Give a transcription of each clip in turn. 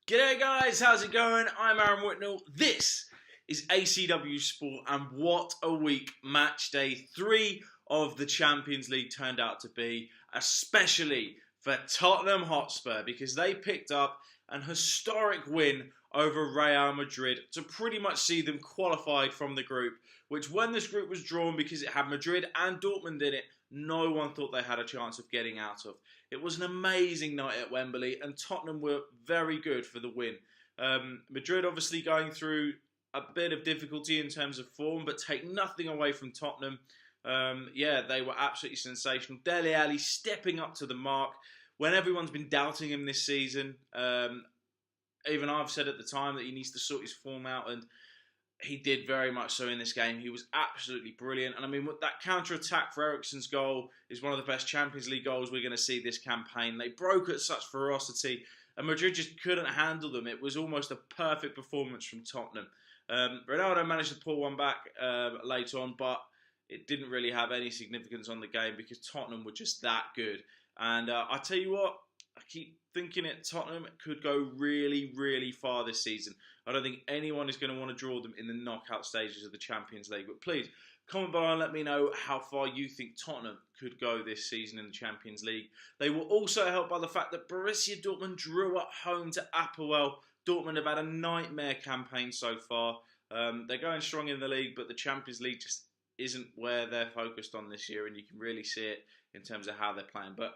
G'day guys, how's it going? I'm Aaron Whitnall. This is ACW Sport, and what a week match day 3 of the Champions League turned out to be, especially for Tottenham Hotspur, because they picked up an historic win over Real Madrid to pretty much see them qualified from the group, which when this group was drawn, because it had Madrid and Dortmund in it, no one thought they had a chance of getting out of. It was an amazing night at Wembley, and Tottenham were very good for the win. Madrid obviously going through a bit of difficulty in terms of form, but take nothing away from Tottenham. They were absolutely sensational. Dele Alli stepping up to the mark when everyone's been doubting him this season. Even I've said at the time that he needs to sort his form out, and he did very much so in this game. He was absolutely brilliant. And I mean, that counter-attack for Eriksen's goal is one of the best Champions League goals we're going to see this campaign. They broke at such ferocity, and Madrid just couldn't handle them. It was almost a perfect performance from Tottenham. Ronaldo managed to pull one back later on, but it didn't really have any significance on the game because Tottenham were just that good. And I tell you what, I keep thinking Tottenham could go really, really far this season. I don't think anyone is going to want to draw them in the knockout stages of the Champions League. But please, comment below and let me know how far you think Tottenham could go this season in the Champions League. They were also helped by the fact that Borussia Dortmund drew at home to Apoel. Dortmund have had a nightmare campaign so far. They're going strong in the league, but the Champions League just isn't where they're focused on this year, and you can really see it in terms of how they're playing. But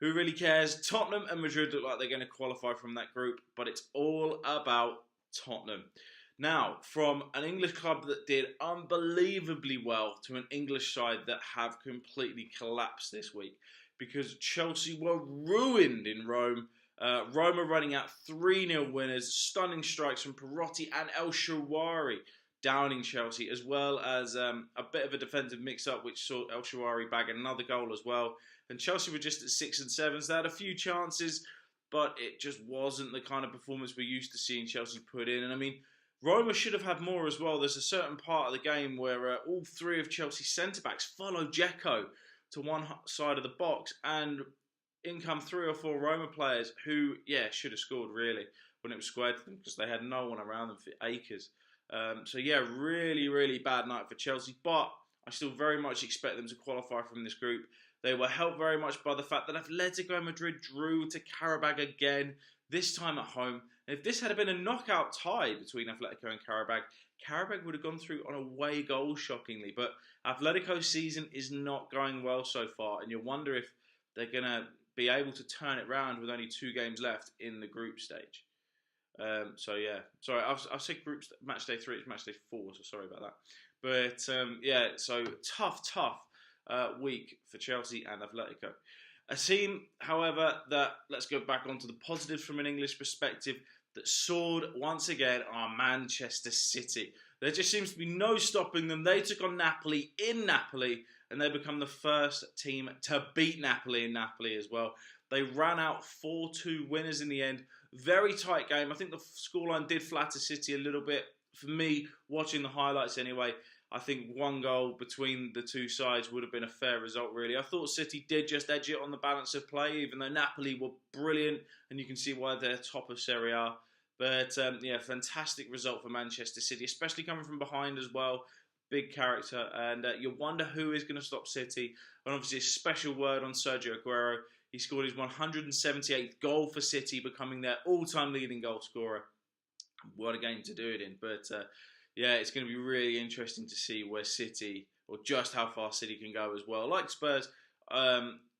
who really cares? Tottenham and Madrid look like they're going to qualify from that group, but it's all about Tottenham. Now, from an English club that did unbelievably well to an English side that have completely collapsed this week, because Chelsea were ruined in Rome. Roma running out 3-0 winners, stunning strikes from Perotti and El Shaarawy downing Chelsea, as well as a bit of a defensive mix-up which saw El Shaarawy bag another goal as well. And Chelsea were just at 6 and 7, so they had a few chances, but it just wasn't the kind of performance we're used to seeing Chelsea put in. And I mean, Roma should have had more as well. There's a certain part of the game where all three of Chelsea's centre-backs follow Dzeko to one side of the box, and in come 3 or 4 Roma players who, should have scored really when it was squared to them because they had no one around them for acres. Really, really bad night for Chelsea, but I still very much expect them to qualify from this group. They were helped very much by the fact that Atletico Madrid drew to Qarabag again, this time at home. And if this had been a knockout tie between Atletico and Qarabag would have gone through on away goals, shockingly. But Atletico's season is not going well so far, and you wonder if they're going to be able to turn it round with only 2 games left in the group stage. Sorry, I've said match day 3, it's match day 4, so sorry about that. But so tough week for Chelsea and Atletico. A team, however, that, let's go back onto the positives from an English perspective, that soared once again are Manchester City. There just seems to be no stopping them. They took on Napoli in Napoli, and they become the first team to beat Napoli in Napoli as well. They ran out 4-2 winners in the end. Very tight game. I think the scoreline did flatter City a little bit. For me, watching the highlights anyway, I think 1 goal between the 2 sides would have been a fair result, really. I thought City did just edge it on the balance of play, even though Napoli were brilliant, and you can see why they're top of Serie A. But, fantastic result for Manchester City, especially coming from behind as well. Big character, and you wonder who is going to stop City. And obviously a special word on Sergio Aguero. He scored his 178th goal for City, becoming their all-time leading goal scorer. What a game to do it in. But, it's going to be really interesting to see where City, or just how far City can go as well. Like Spurs,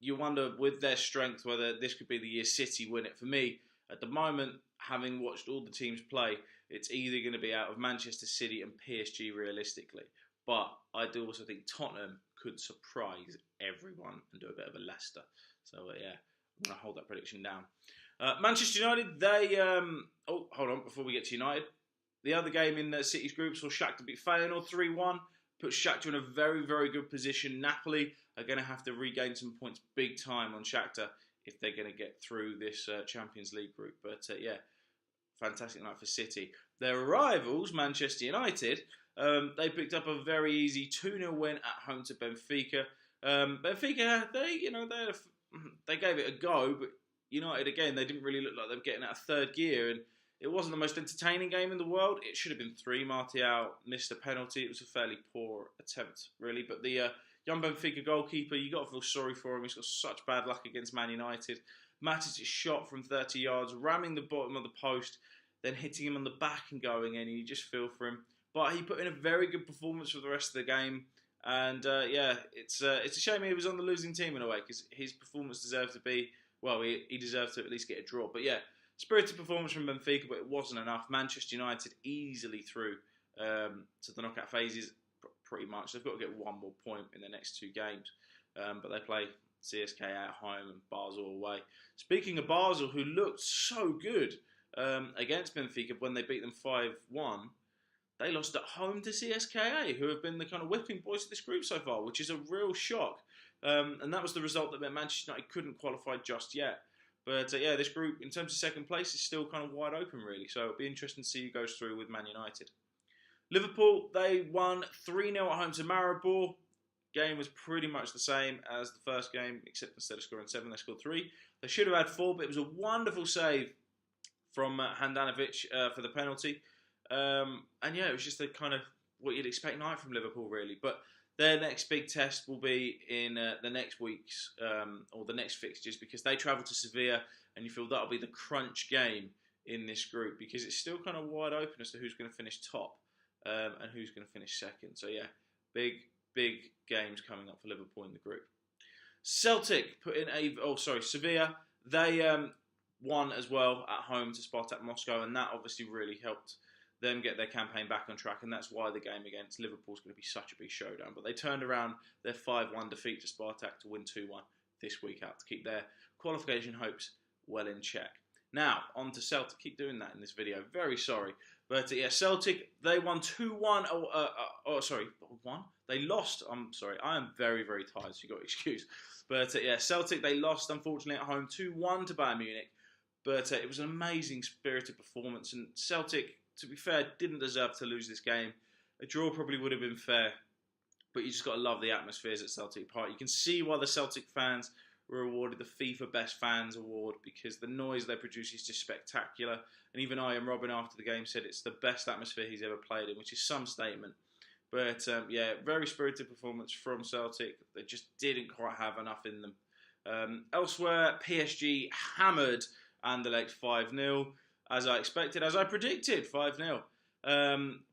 you wonder with their strength whether this could be the year City win it. For me, at the moment, having watched all the teams play, it's either going to be out of Manchester City and PSG realistically. But I do also think Tottenham could surprise everyone and do a bit of a Leicester. So, I'm going to hold that prediction down. Manchester United, they... hold on, before we get to United. The other game in the City's group saw Shakhtar beat Feyenoord 3-1. Put Shakhtar in a very, very good position. Napoli are going to have to regain some points big time on Shakhtar if they're going to get through this Champions League group. But, fantastic night for City. Their rivals, Manchester United, they picked up a very easy 2-0 win at home to Benfica. Benfica, they gave it a go, but United, again, they didn't really look like they were getting out of third gear. And It wasn't the most entertaining game in the world. It should have been 3. Martial missed a penalty. It was a fairly poor attempt, really. But the young Benfica goalkeeper, you got to feel sorry for him. He's got such bad luck against Man United. Matic's shot from 30 yards, ramming the bottom of the post, then hitting him on the back and going in. And you just feel for him. But he put in a very good performance for the rest of the game. And yeah, it's a shame he was on the losing team in a way, because his performance deserved to be, well, he deserved to at least get a draw. But yeah, spirited performance from Benfica, but it wasn't enough. Manchester United easily through to the knockout phases, pretty much. They've got to get one more point in the next 2 games. But they play CSK at home and Basel away. Speaking of Basel, who looked so good against Benfica when they beat them 5-1, they lost at home to CSKA, who have been the kind of whipping boys of this group so far, which is a real shock. And that was the result that meant Manchester United couldn't qualify just yet. But yeah, this group, in terms of second place, is still kind of wide open, really. So it'll be interesting to see who goes through with Man United. Liverpool, they won 3-0 at home to Maribor. Game was pretty much the same as the first game, except instead of scoring 7, they scored 3. They should have had 4, but it was a wonderful save from Handanovic for the penalty. And yeah, it was just the kind of what you'd expect night from Liverpool, really. But their next big test will be in the next week's, or the next fixtures, because they travel to Sevilla, and you feel that'll be the crunch game in this group, because it's still kind of wide open as to who's going to finish top and who's going to finish second. So yeah, big games coming up for Liverpool in the group. Celtic put in Sevilla, they won as well at home to Spartak Moscow, and that obviously really helped them get their campaign back on track, and that's why the game against Liverpool is going to be such a big showdown. But they turned around their 5-1 defeat to Spartak to win 2-1 this week out to keep their qualification hopes well in check. Now, on to Celtic. Keep doing that in this video. Very sorry. But yeah, Celtic, they won 2-1. Won? They lost. I'm sorry. I am very, very tired, so you've got to excuse. But yeah, Celtic, they lost, unfortunately, at home 2-1 to Bayern Munich. But it was an amazing, spirited performance. And Celtic, to be fair, didn't deserve to lose this game. A draw probably would have been fair. But you just got to love the atmospheres at Celtic Park. You can see why the Celtic fans were awarded the FIFA Best Fans Award, because the noise they produce is just spectacular. And even Ian Robin after the game said it's the best atmosphere he's ever played in, which is some statement. But yeah, very spirited performance from Celtic. They just didn't quite have enough in them. Elsewhere, PSG hammered Anderlecht 5-0, as I expected, as I predicted, 5-0.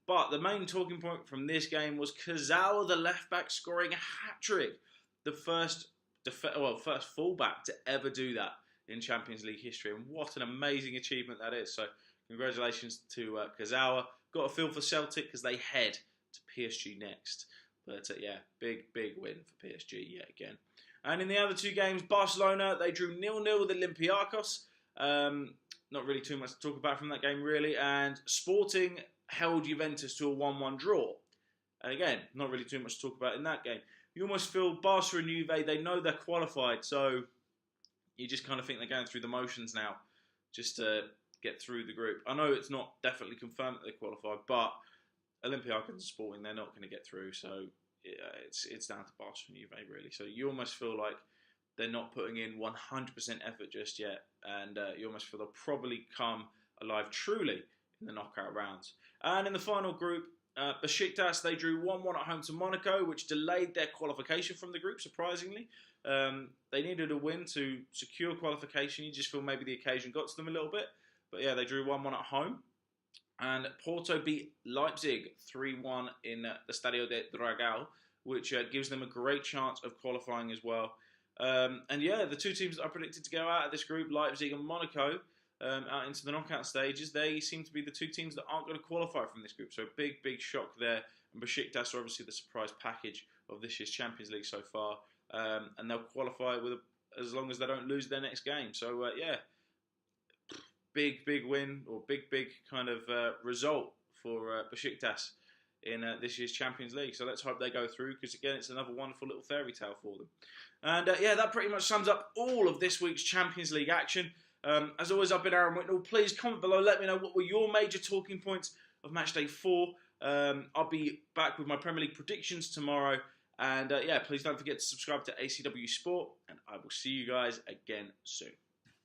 But the main talking point from this game was Kurzawa, the left-back, scoring a hat-trick. The first fullback to ever do that in Champions League history. And what an amazing achievement that is. So congratulations to Kurzawa. Got a feel for Celtic because they head to PSG next. But yeah, big win for PSG yet again. And in the other 2 games, Barcelona, they drew 0-0 with Olympiacos. Not really too much to talk about from that game, really. And Sporting held Juventus to a 1-1 draw. And again, not really too much to talk about in that game. You almost feel Barca and Juve, they know they're qualified, so you just kind of think they're going through the motions now just to get through the group. I know it's not definitely confirmed that they're qualified, but Olympiacos and Sporting, they're not going to get through, so yeah, it's down to Barca and Juve, really. So you almost feel like they're not putting in 100% effort just yet, and you almost feel they'll probably come alive truly in the knockout rounds. And in the final group, Besiktas, they drew 1-1 at home to Monaco, which delayed their qualification from the group, surprisingly. They needed a win to secure qualification. You just feel maybe the occasion got to them a little bit. But yeah, they drew 1-1 at home. And Porto beat Leipzig 3-1 in the Stadio de Dragao, which gives them a great chance of qualifying as well. And yeah, the 2 teams that I predicted to go out of this group, Leipzig and Monaco, out into the knockout stages, they seem to be the 2 teams that aren't going to qualify from this group. So a big shock there. And Besiktas are obviously the surprise package of this year's Champions League so far. And they'll qualify with as long as they don't lose their next game. So yeah, big win, or big kind of result for Besiktas in this year's Champions League. So let's hope they go through, because again, it's another wonderful little fairy tale for them. And yeah, that pretty much sums up all of this week's Champions League action. As always, I've been Aaron Whitnall. Please comment below, let me know what were your major talking points of Matchday 4. I'll be back with my Premier League predictions tomorrow. And yeah, please don't forget to subscribe to ACW Sport, and I will see you guys again soon.